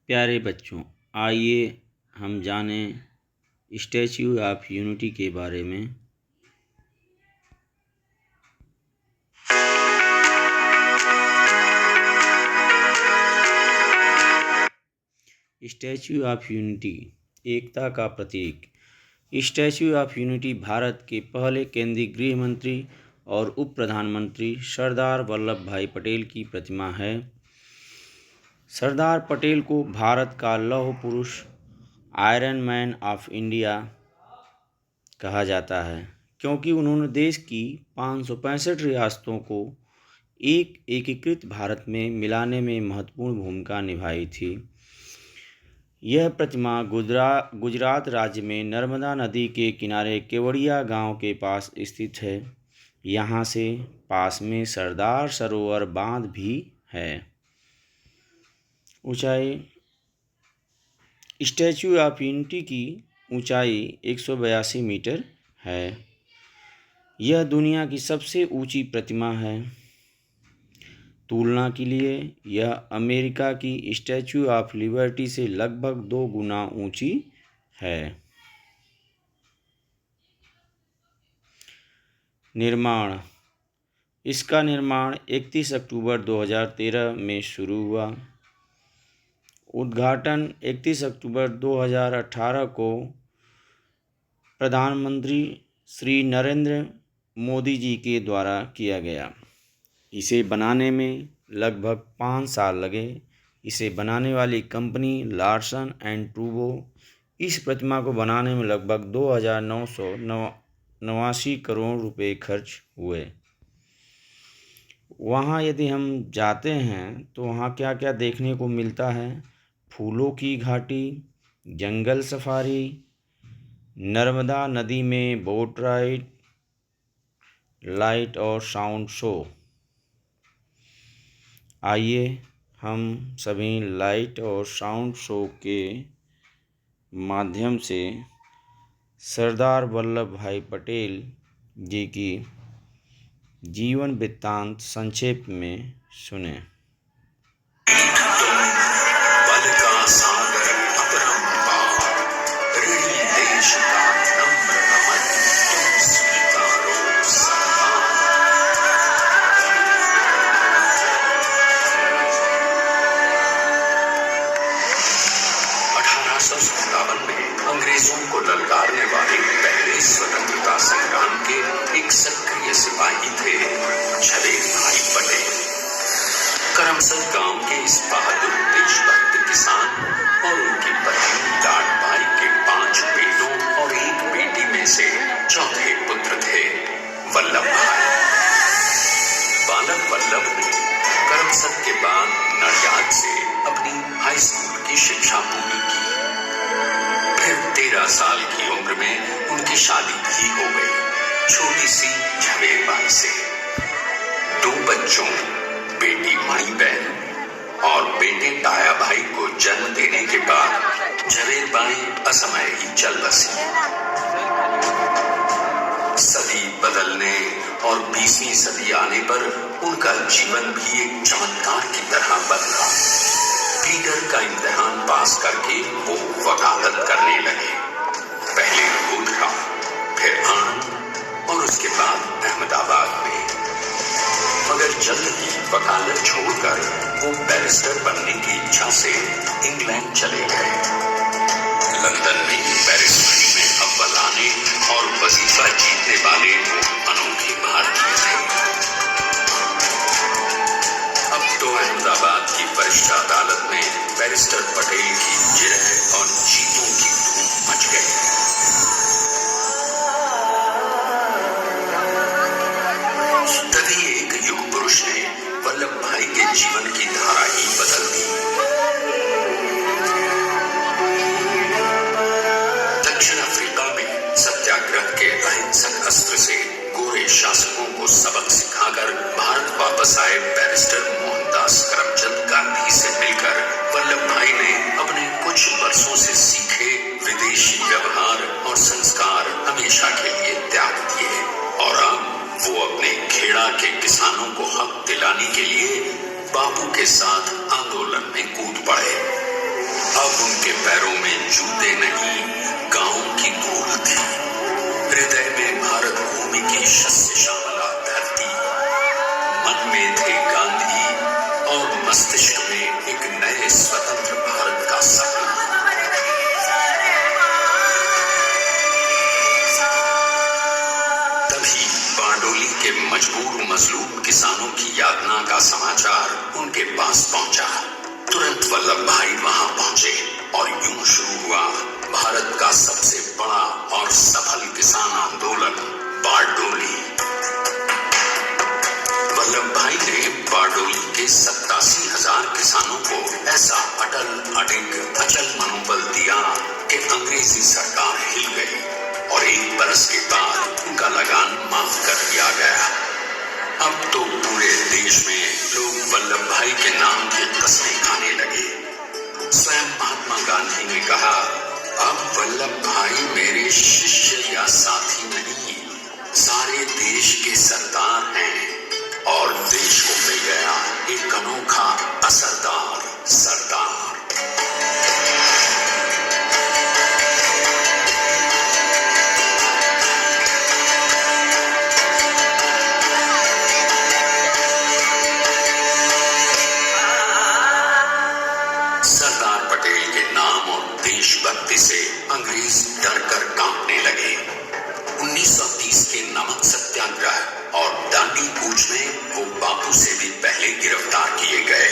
प्यारे बच्चों, आइए हम जानें स्टैच्यू ऑफ यूनिटी के बारे में। स्टैच्यू ऑफ यूनिटी एकता का प्रतीक। स्टैच्यू ऑफ यूनिटी भारत के पहले केंद्रीय गृह मंत्री और उप प्रधानमंत्री सरदार वल्लभ भाई पटेल की प्रतिमा है। सरदार पटेल को भारत का लौह पुरुष, आयरन मैन ऑफ इंडिया कहा जाता है, क्योंकि उन्होंने देश की 565 रियासतों को एक एकीकृत भारत में मिलाने में महत्वपूर्ण भूमिका निभाई थी। यह प्रतिमा गुजरात राज्य में नर्मदा नदी के किनारे केवड़िया गांव के पास स्थित है। यहाँ से पास में सरदार सरोवर बांध भी है। ऊंचाई। स्टैच्यू ऑफ यूनिटी की ऊंचाई 182 मीटर है। यह दुनिया की सबसे ऊंची प्रतिमा है। तुलना के लिए यह अमेरिका की स्टैच्यू ऑफ लिबर्टी से लगभग 2 गुना ऊंची है। निर्माण। इसका निर्माण 31 अक्टूबर 2013 में शुरू हुआ। उद्घाटन 31 अक्टूबर 2018 को प्रधानमंत्री श्री नरेंद्र मोदी जी के द्वारा किया गया। इसे बनाने में लगभग 5 साल लगे। इसे बनाने वाली कंपनी लार्सन एंड टूब्रो इस प्रतिमा को बनाने में लगभग 2,989 करोड़ रुपए खर्च हुए। वहाँ यदि हम जाते हैं तो वहाँ क्या क्या देखने को मिलता है? फूलों की घाटी, जंगल सफारी, नर्मदा नदी में बोट राइड, लाइट और साउंड शो। आइए हम सभी लाइट और साउंड शो के माध्यम से सरदार वल्लभ भाई पटेल जी की जीवन वृत्तांत संक्षेप में सुने। अंग्रेजों को ललकारने वाले पहले स्वतंत्रता संग्राम के एक सक्रिय सिपाही थे झवेर भाई पटेल। करमसद गांव के इस बहादुर देशभक्त किसान और उनकी पत्नी लाड भाई के 5 बेटों और 1 बेटी में से चौथे पुत्र थे वल्लभ भाई। बालक वल्लभ ने करमसद के बाद नडियाद से अपनी हाई स्कूल की शिक्षा पूरी की। फिर 13 साल की उम्र में उनकी शादी भी हो गई छोटी सी झवेर बाई से। 2 बच्चों, बेटी मणि बहन और बेटे ताया भाई को जन्म देने के बाद झवेर बाई असमय ही चल बसी। सदी बदलने और 20वीं सदी आने पर उनका जीवन भी एक चमत्कार की तरह बदला। पीटर का इम्तिहान पास करके वो वकालत करने लगे। पहले गोधरा, फिर आनंद और उसके बाद अहमदाबाद में। मगर जल्द ही वकालत छोड़कर वो बैरिस्टर बनने की इच्छा से इंग्लैंड चले गए। लंदन में बैरिस्टरी में अव्वल आने और वजीफा जीतने वाले वो अनोखे भारतीय थे। अब तो अहमदाबाद की वरिष्ठ अदालत में बैरिस्टर पटेल की जिरह और जीतों की धूम मच गई। तभी एक युग पुरुष ने वल्लभ भाई के जीवन की धारा ही बदल दी। दक्षिण अफ्रीका में सत्याग्रह के अहिंसक अस्त्र से गोरे शासकों को सबक सिखाकर भारत वापस आए बैरिस्टर मोहनदास करमचंद गांधी से मिलकर वल्लभ भाई ने अपने कुछ वर्षों से सीखे विदेशी व्यवहार और संस्कार हमेशा के लिए त्याग दिए और अब वो अपने खेड़ा के किसानों को हक दिलाने के लिए बापू के साथ आंदोलन में कूद पड़े। उनके पैरों में जूते नहीं, गांव की धूल थी। हृदय में भारत भूमि की शस्य श्यामला धरती, मन में थे गांधी और मस्तिष्क में एक नए स्वतंत्र भारत का सपना। तभी बारडोली के मजबूर मजलूम किसानों की यातना का समाचार उनके पास पहुंचा। तुरंत वल्लभ भाई वहां पहुंचे और यूं शुरू हुआ भारत का सबसे बड़ा और सफल किसान आंदोलन, बारडोली। वल्लभ भाई ने बारडोली के 87,000 किसानों को ऐसा अटल, अडिग, अचल मनोबल दिया कि अंग्रेजी सरकार हिल गई और 1 बरस के बाद उनका लगान माफ कर दिया गया। अब तो पूरे देश में लोग वल्लभ भाई के नाम की कस्में खाने लगे। स्वयं महात्मा गांधी ने कहा, अब वल्लभ भाई मेरे शिष्य या साथी नहीं, सारे देश के सरदार हैं और देश को मिल गया एक अनोखा असरदार सरदार। देशभक्ति से अंग्रेज डरकर कांपने लगे। 1930 के नमक सत्याग्रह और दांडी कूच में वो बापू से भी पहले गिरफ्तार किए गए।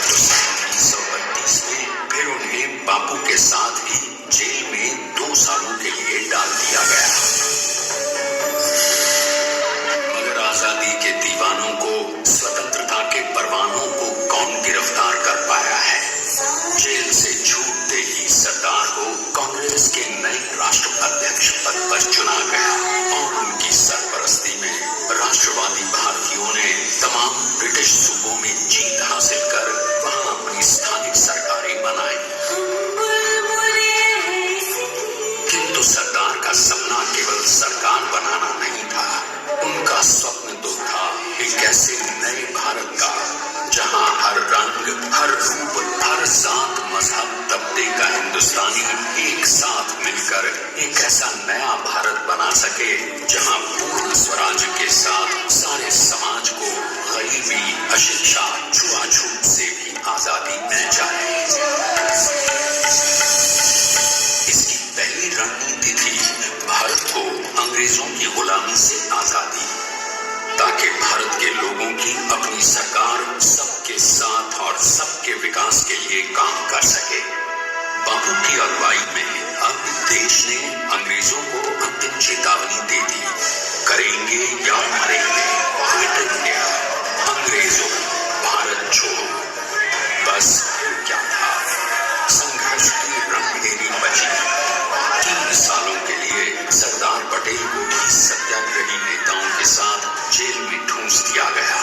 तो 1932 में फिर उन्हें बापू के साथ ही जेल में 2 सालों के लिए डाल दिया गया। मगर आजादी के दीवानों को, स्वतंत्रता के परवानों को कौन गिरफ्तार कर पाया है? जेल से छूटते ही सरदार को कांग्रेस के नए राष्ट्राध्यक्ष पद पर चुना गया और उनकी सरपरस्ती में राष्ट्रवादी भारतीयों ने तमाम ब्रिटिश सूबों में जीत हासिल कर वहां अपनी स्थानिक सरकारें बनाई। किंतु सरदार का सपना केवल सरकार बनाना नहीं था, उनका स्वप्न तो था एक ऐसे नए भारत का जहां हर रंग, हर रूप, हर जात, मजहब, तबके का हिंदुस्तानी एक साथ मिलकर एक ऐसा नया भारत बना सके जहां पूर्ण स्वराज के साथ सारे समाज को गरीबी, अशिक्षा, छुआछूत से भी आजादी मिल जाए। इसकी पहली रणनीति थी भारत को अंग्रेजों की गुलामी से आजादी, ताकि भारत के लोगों की अपनी सरकार सबके साथ और सबके विकास के लिए काम कर सके। बापू की अगुवाई में अब देश ने अंग्रेजों को अंतिम चेतावनी दे दी, करेंगे या मरेंगे, क्विट इंडिया, अंग्रेजों भारत छोड़ो। बस फिर क्या था, संघर्ष की रणभेरी बची। 3 सालों के लिए सरदार पटेल को भी सत्याग्रही नेताओं के साथ जेल में ठूंस दिया गया।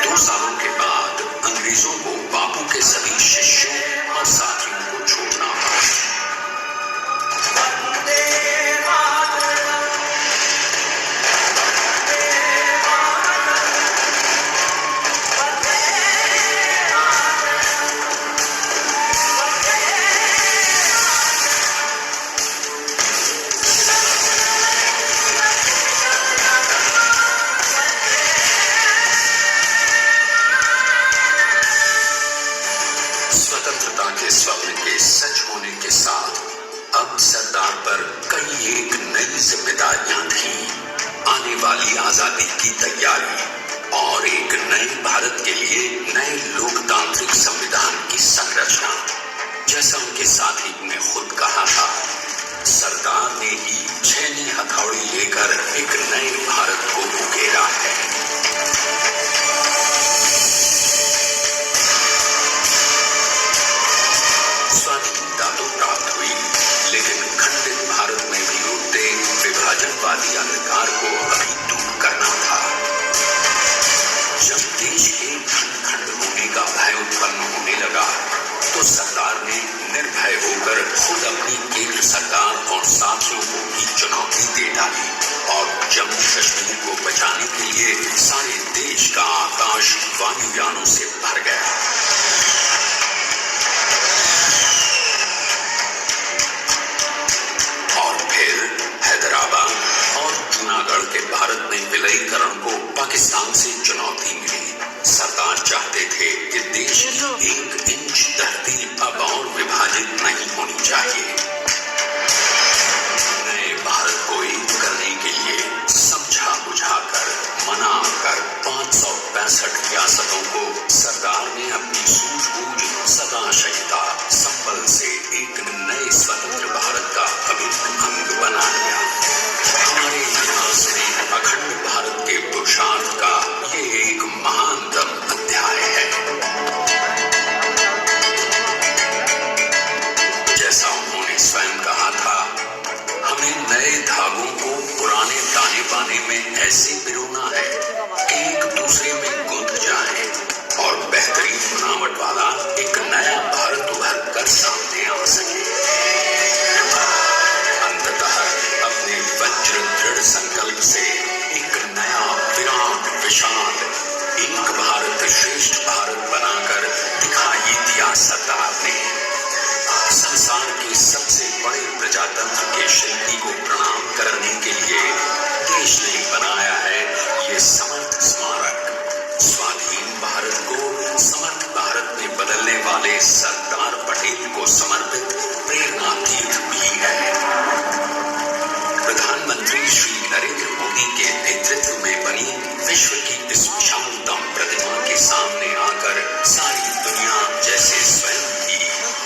2 सालों के बाद अंग्रेजों को बापू के सभी शिष्यों और साथियों को छोड़ना पड़ा। स्वतंत्रता के स्वप्न के सच होने के साथ अब सरदार पर कई एक नई जिम्मेदारियां थी। आने वाली आजादी की तैयारी और एक नए भारत के लिए नए लोकतांत्रिक संविधान की संरचना। जैसा उनके साथी ने खुद कहा था, सरदार ने ही छेनी हथौड़ी लेकर एक नए भारत को उकेरा है। स्वाधीनता तो प्राप्त हुई, लेकिन खंडित भारत में भी उठते विभाजनवादी अंधकार को अभी दूर करना था। जब देश के खंड खंड होने का भय उत्पन्न होने लगा, तो सरदार ने निर्भय होकर खुद अपनी केंद्र सरकार और साथियों को भी चुनौती दे डाली और जम्मू कश्मीर को बचाने के लिए सारे देश का आकाश वायुयानों से भर गया। आशयता संबल से एक नए स्वतंत्र भारत का अभिन्न अंग बना लिया। हमारे इतिहास में अखंड भारत के पुरुषार्थ का ये एक महानतम अध्याय है। जैसा उन्होंने स्वयं कहा था, हमें नए धागों को पुराने ताने बाने में ऐसे पिरोना है कि एक दूसरे में गुंथ जाए और बेहतरीन बनावट वाला एक नया भारत उभर कर सामने आ सके। अंततः अपने वज्र दृढ़ संकल्प से एक नया विराट विशाल एक भारत श्रेष्ठ भारत बनाकर दिखाई दिया सरदार ने। संसार के सबसे बड़े प्रजातंत्र के शिल्पी को प्रणाम करने के लिए देश ने बनाया है ये समर्थ स्मारक। स्वाधीन भारत को समर्थ भारत में बदलने वाले सरदार पटेल को समर्पित प्रेरणा तीर्थ भी है। प्रधानमंत्री श्री नरेंद्र मोदी के नेतृत्व में बनी विश्व की इस विशालतम प्रतिमा के सामने आकर सारी दुनिया जैसे स्वयं ही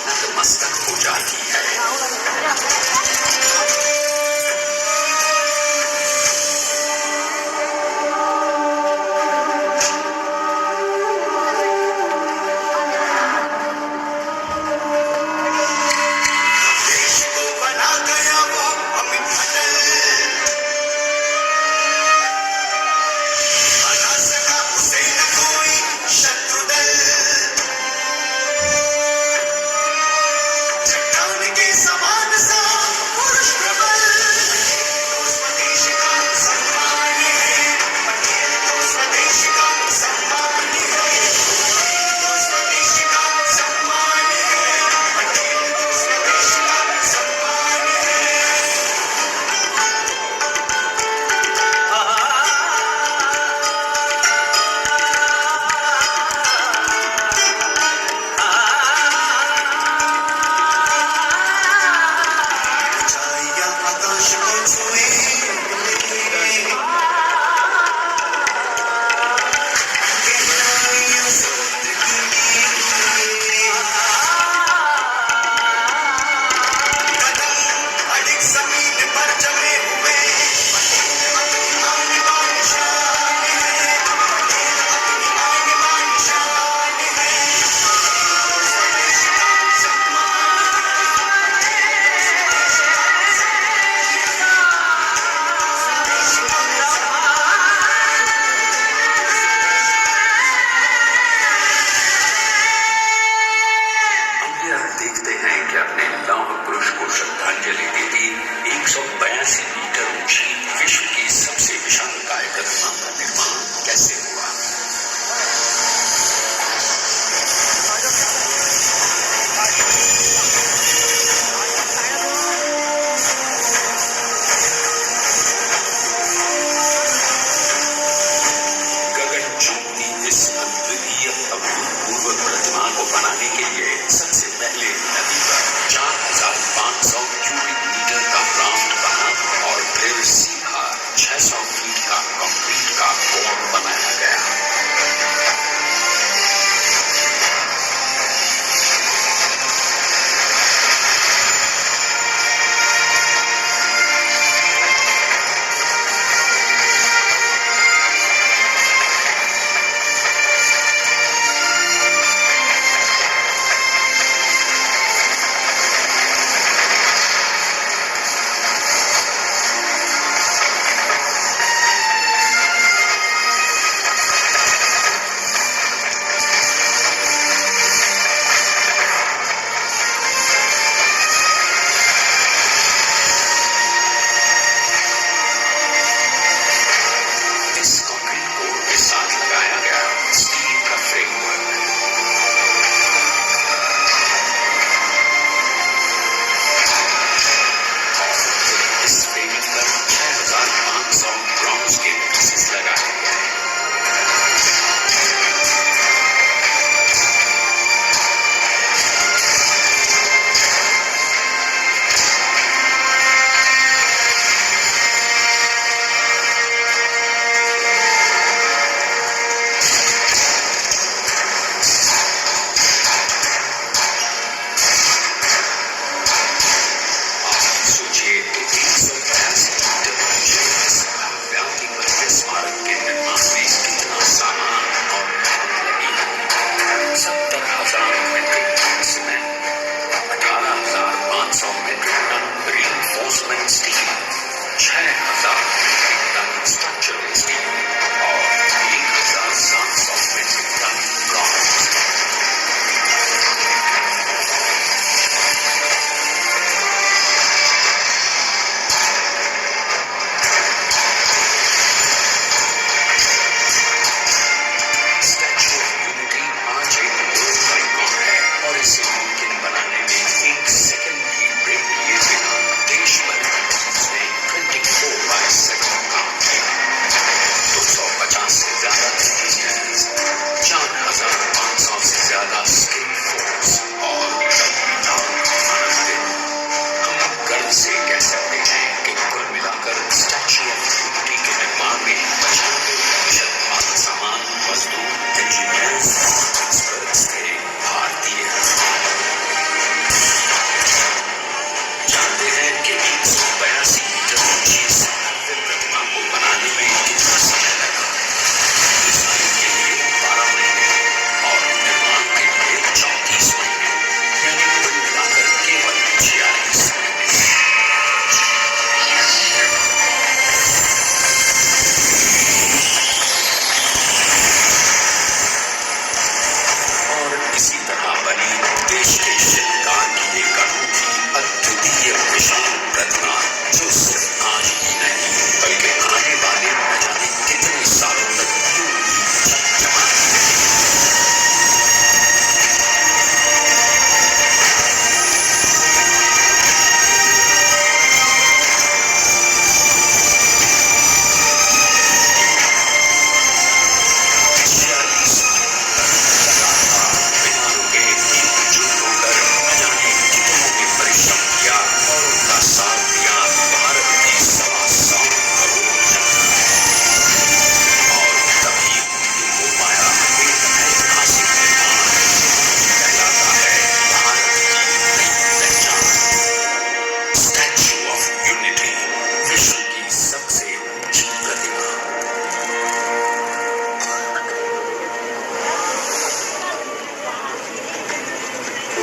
नतमस्तक हो जाती है।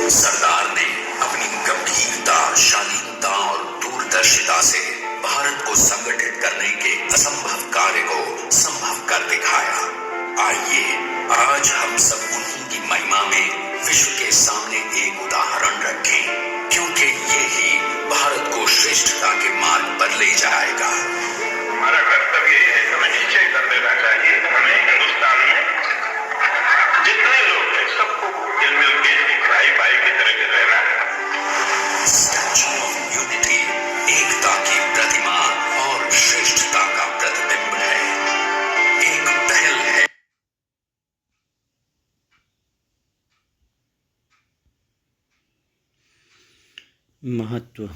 सरदार ने अपनी गंभीरता, शालीनता और दूरदर्शिता से भारत को संगठित करने के असंभव कार्य को संभव कर दिखाया। आइए आज हम सब उन्हीं की महिमा में विश्व के सामने एक उदाहरण रखें, क्योंकि ये ही भारत को श्रेष्ठता के मार्ग पर ले जाएगा। हमारा कर्तव्य ये है, हमें निश्चय कर लेना चाहिए हमें हिंदुस्तान में जितने लोग हैं सबको मिल मिल के एक भाई भाई की तरह के रहना है। स्टैच्यू ऑफ यूनिटी एकता की प्रतिमा और श्रेष्ठता का प्रतिबिंब है, एक पहल है। महत्व।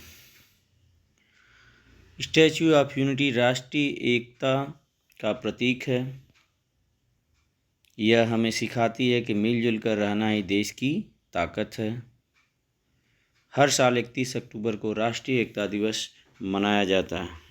स्टैच्यू ऑफ यूनिटी राष्ट्रीय एकता का प्रतीक है। यह हमें सिखाती है कि मिलजुल कर रहना ही देश की ताकत है। हर साल 31 अक्टूबर को राष्ट्रीय एकता दिवस मनाया जाता है।